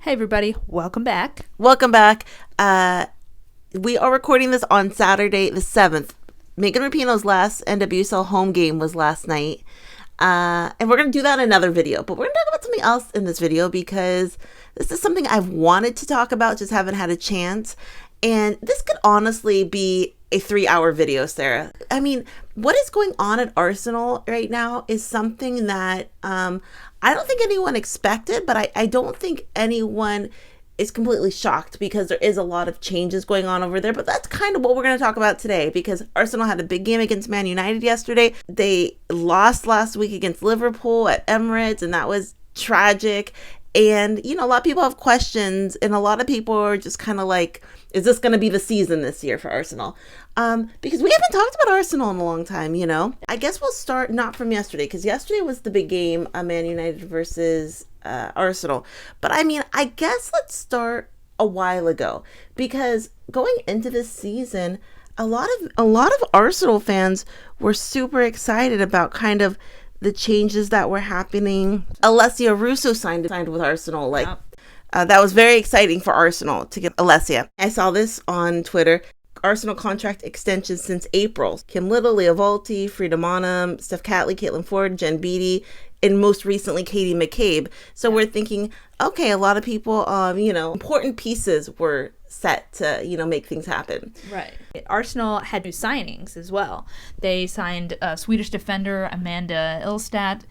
Hey everybody, welcome back. Welcome back. We are recording this on Saturday the 7th. Megan Rapinoe's last NWSL home game was last night. And we're going to do that in another video. But we're going to talk about something else in this video because this is something I've wanted to talk about, just haven't had a chance. And this could honestly be a 3-hour video, Sarah. I mean, what is going on at Arsenal right now is something that I don't think anyone expected, but I don't think anyone is completely shocked because there is a lot of changes going on over there. But that's kind of what we're going to talk about today because Arsenal had a big game against Man United yesterday. They lost last week against Liverpool at Emirates, and that was tragic. And, you know, a lot of people have questions, and a lot of people are just kind of like, is this going to be the season this year for Arsenal? Because we haven't talked about Arsenal in a long time, you know? I guess we'll start not from yesterday, because yesterday was the big game, Man United versus Arsenal. But I mean, I guess let's start a while ago, because going into this season, a lot of Arsenal fans were super excited about kind of the changes that were happening. Alessia Russo signed with Arsenal. That was very exciting for Arsenal to get Alessia. I saw this on Twitter. Arsenal contract extensions since April. Kim Little, Leah Volti, Frida Monum, Steph Catley, Caitlin Ford, Jen Beattie, and most recently Katie McCabe. So we're thinking, okay, a lot of people, important pieces were set to, make things happen. Right. Arsenal had new signings as well. They signed Swedish defender Amanda Ilestedt,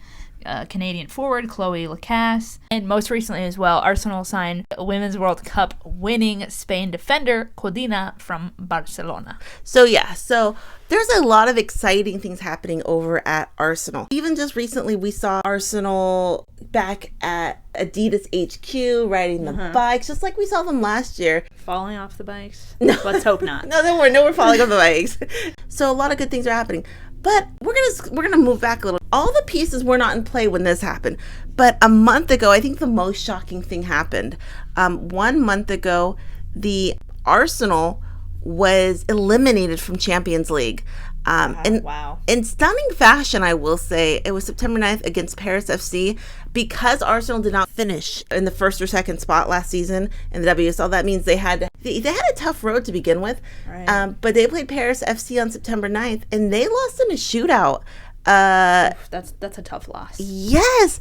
Canadian forward Cloé Lacasse, and most recently as well, Arsenal signed a Women's World Cup winning Spain defender Codina from Barcelona. So there's a lot of exciting things happening over at Arsenal. Even just recently, we saw Arsenal back at Adidas HQ riding the bikes, just like we saw them last year. Falling off the bikes? No. Let's hope not. No, we're falling off the bikes. So a lot of good things are happening. But we're gonna move back a little. All the pieces were not in play when this happened. But a month ago, I think the most shocking thing happened. 1 month ago, the Arsenal was eliminated from Champions League. Wow. In stunning fashion, I will say, it was September 9th against Paris FC. Because Arsenal did not finish in the first or second spot last season in the WSL, that means they had a tough road to begin with. Right. But they played Paris FC on September 9th, and they lost in a shootout. That's a tough loss. Yes.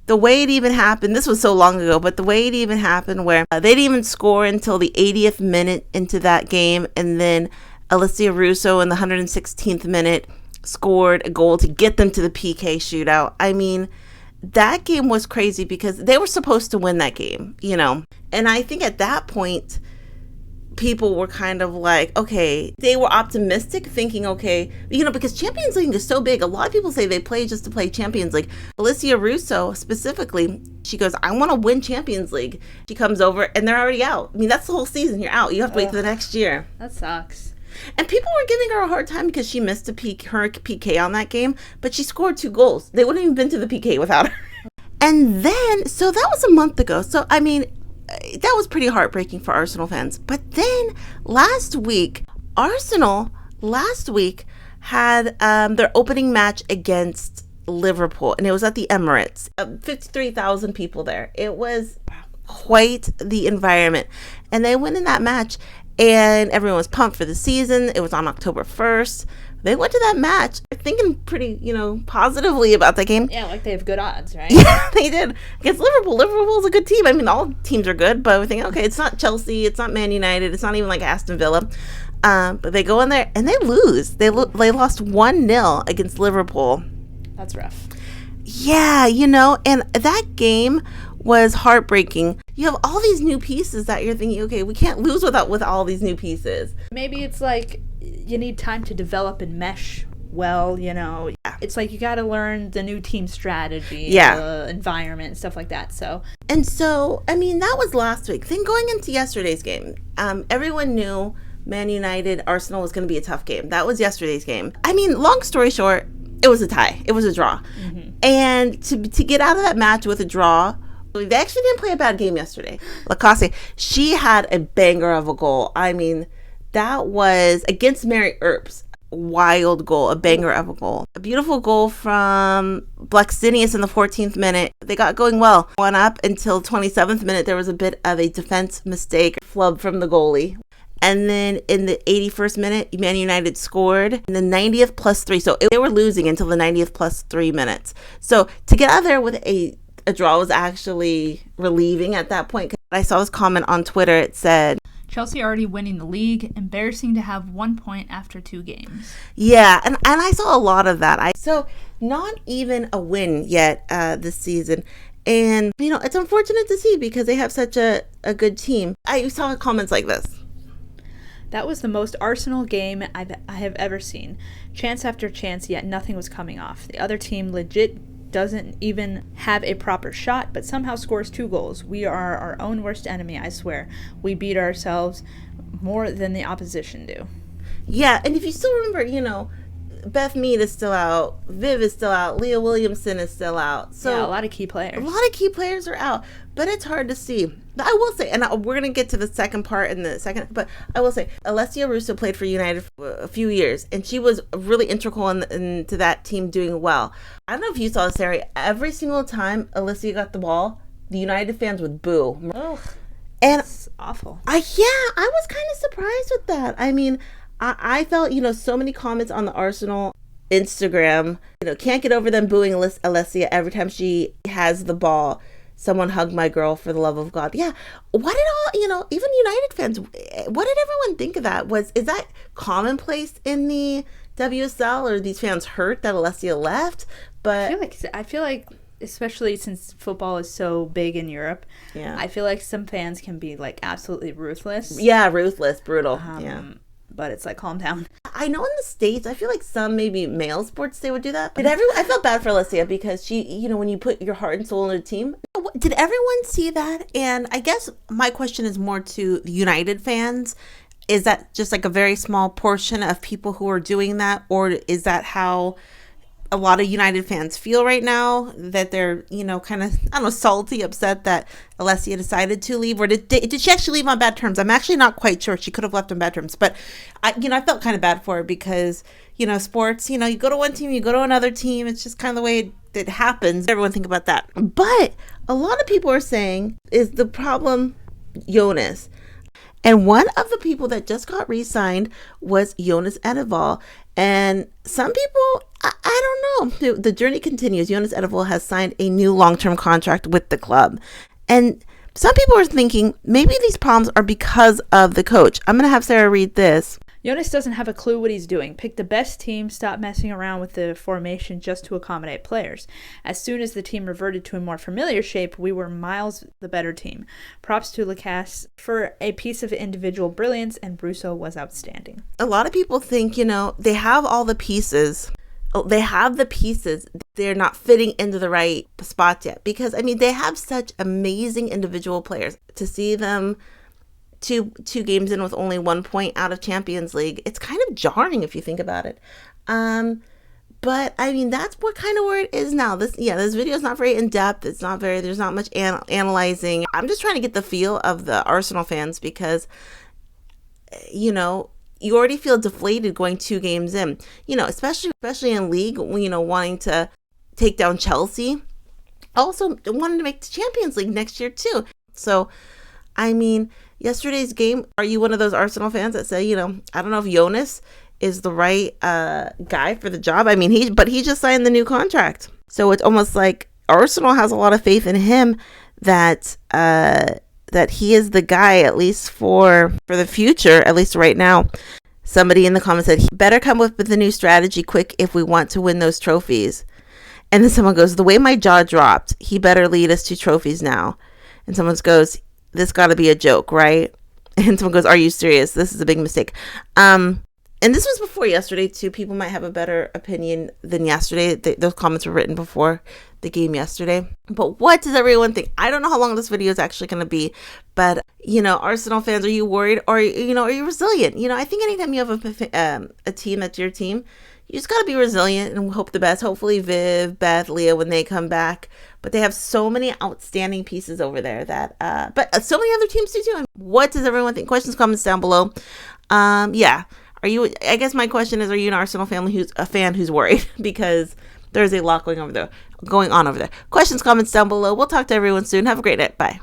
The way it even happened, this was so long ago, but the way it even happened where they didn't even score until the 80th minute into that game, and then Alessia Russo in the 116th minute scored a goal to get them to the PK shootout. I mean, that game was crazy because they were supposed to win that game, And I think at that point, people were kind of like, okay, they were optimistic, thinking, okay, because Champions League is so big. A lot of people say they play just to play Champions League. Alessia Russo specifically, she goes, I want to win Champions League. She comes over and they're already out. I mean, that's the whole season. You're out. You have to wait for the next year. That sucks. And people were giving her a hard time because she missed her PK on that game, but she scored 2 goals. They wouldn't even been to the PK without her. And then, so that was a month ago. So, I mean, that was pretty heartbreaking for Arsenal fans. But then last week, Arsenal had their opening match against Liverpool, and it was at the Emirates. 53,000 people there. It was quite the environment. And they went in that match, and everyone was pumped for the season. It was on October 1st. They went to that match thinking pretty, positively about that game. Yeah, like they have good odds, right? Yeah, they did. Against Liverpool. Liverpool's a good team. I mean, all teams are good, but we think, okay, it's not Chelsea, it's not Man United, it's not even like Aston Villa. But they go in there and they lose. They lost 1-0 against Liverpool. That's rough. Yeah, and that game was heartbreaking. You have all these new pieces that you're thinking, okay, we can't lose with all these new pieces. Maybe it's like you need time to develop and mesh well, Yeah. It's like you got to learn the new team strategy, the environment, and stuff like that. So, I mean, that was last week. Then going into yesterday's game, everyone knew Man United, Arsenal was going to be a tough game. That was yesterday's game. I mean, long story short, it was a tie. It was a draw. Mm-hmm. And to get out of that match with a draw, they actually didn't play a bad game yesterday. Lacasse, she had a banger of a goal. I mean, that was against Mary Earps. wild goal, a banger of a goal. A beautiful goal from Blackstenius in the 14th minute. They got going well. One up until 27th minute. There was a bit of a defense mistake, flub from the goalie. And then in the 81st minute, Man United scored in the 90th +3. So they were losing until the 90th +3 minutes. So to get out there with a draw was actually relieving at that point. I saw this comment on Twitter. It said, Chelsea already winning the league. Embarrassing to have 1 point after 2 games. Yeah, and I saw a lot of that. So not even a win yet this season. And, it's unfortunate to see because they have such a good team. I saw comments like this. That was the most Arsenal game I have ever seen. Chance after chance, yet nothing was coming off. The other team legit doesn't even have a proper shot, but somehow scores 2 goals. We are our own worst enemy, I swear. We beat ourselves more than the opposition do. Yeah, and if you still remember, Beth Mead is still out. Viv is still out. Leah Williamson is still out. So yeah, a lot of key players. A lot of key players are out, but it's hard to see. But I will say, and we're going to get to the second part in the second, but I will say, Alessia Russo played for United for a few years, and she was really integral into that team doing well. I don't know if you saw this, Sarah. Every single time Alessia got the ball, the United fans would boo. Ugh, and it's awful. I was kind of surprised with that. I mean, I felt, so many comments on the Arsenal Instagram, can't get over them booing Alessia every time she has the ball. Someone hug my girl for the love of God. Yeah. What did even United fans, what did everyone think of that? Is that commonplace in the WSL, or these fans hurt that Alessia left? But I feel like especially since football is so big in Europe, yeah, I feel like some fans can be like absolutely ruthless. Yeah, ruthless, brutal. Yeah. But it's like, calm down. I know in the States, I feel like some maybe male sports, they would do that. I felt bad for Alessia because she, when you put your heart and soul in a team. Did everyone see that? And I guess my question is more to the United fans. Is that just like a very small portion of people who are doing that? Or is that how a lot of United fans feel right now, that they're, kind of, I don't know, salty, upset that Alessia decided to leave? Or did she actually leave on bad terms? I'm actually not quite sure. She could have left on bad terms, but I felt kind of bad for her because, sports, you go to one team, you go to another team. It's just kind of the way it happens. Everyone think about that. But a lot of people are saying, is the problem Jonas? And one of the people that just got re-signed was Jonas Eidevall. And some people, I don't know. The journey continues. Jonas Eidevall has signed a new long-term contract with the club. And some people are thinking maybe these problems are because of the coach. I'm going to have Sarah read this. Jonas doesn't have a clue what he's doing. Pick the best team, stop messing around with the formation just to accommodate players. As soon as the team reverted to a more familiar shape, we were miles the better team. Props to Lacasse for a piece of individual brilliance, and Russo was outstanding. A lot of people think, they have all the pieces. They have the pieces. They're not fitting into the right spots yet. Because, they have such amazing individual players. To see them two games in with only 1 point out of Champions League, it's kind of jarring if you think about it. But that's what kind of where it is now. This video is not very in depth. There's not much analyzing. I'm just trying to get the feel of the Arsenal fans because, you already feel deflated going 2 games in, especially in league, wanting to take down Chelsea, also wanting to make the Champions League next year too. So, yesterday's game, are you one of those Arsenal fans that say, I don't know if Jonas is the right guy for the job? He just signed the new contract. So it's almost like Arsenal has a lot of faith in him that he is the guy, at least for the future, at least right now. Somebody in the comments said, he better come up with a new strategy quick if we want to win those trophies. And then someone goes, the way my jaw dropped, he better lead us to trophies now. And someone goes, this got to be a joke, right? And someone goes, are you serious? This is a big mistake. And this was before yesterday too. People might have a better opinion than yesterday. Those comments were written before the game yesterday. But what does everyone think? I don't know how long this video is actually going to be, but Arsenal fans, are you worried, or are you resilient? I think anytime you have a team that's your team, you just got to be resilient and hope the best. Hopefully Viv, Beth, Leah, when they come back. But they have so many outstanding pieces over there but so many other teams do too. What does everyone think? Questions, comments down below. I guess my question is, are you an Arsenal fan who's worried? Because there's a lot going on over there. Questions, comments down below. We'll talk to everyone soon. Have a great night. Bye.